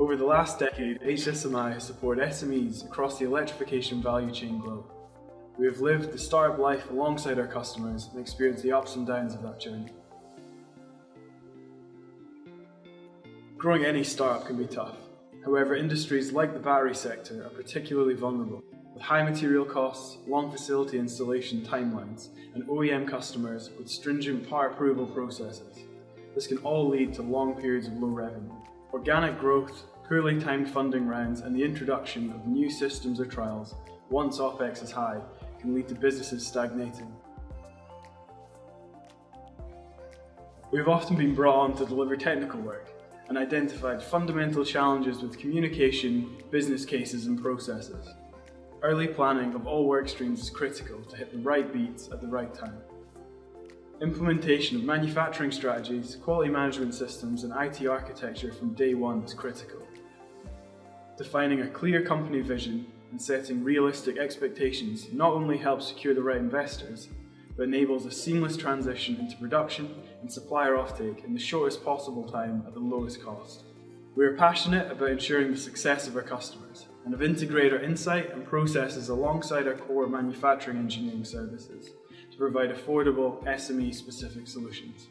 Over the last decade, HSSMI has supported SMEs across the electrification value chain globe. We have lived the startup life alongside our customers and experienced the ups and downs of that journey. Growing any startup can be tough. However, industries like the battery sector are particularly vulnerable, with high material costs, long facility installation timelines, and OEM customers with stringent part approval processes. This can all lead to long periods of low revenue. Organic growth, poorly timed funding rounds, and the introduction of new systems or trials, once OPEX is high, can lead to businesses stagnating. We have often been brought on to deliver technical work and identified fundamental challenges with communication, business cases, and processes. Early planning of all work streams is critical to hit the right beats at the right time. Implementation of manufacturing strategies, quality management systems, and IT architecture from day one is critical. Defining a clear company vision and setting realistic expectations not only helps secure the right investors, but enables a seamless transition into production and supplier offtake in the shortest possible time at the lowest cost. We are passionate about ensuring the success of our customers and have integrated our insight and processes alongside our core manufacturing engineering services to provide affordable SME-specific solutions.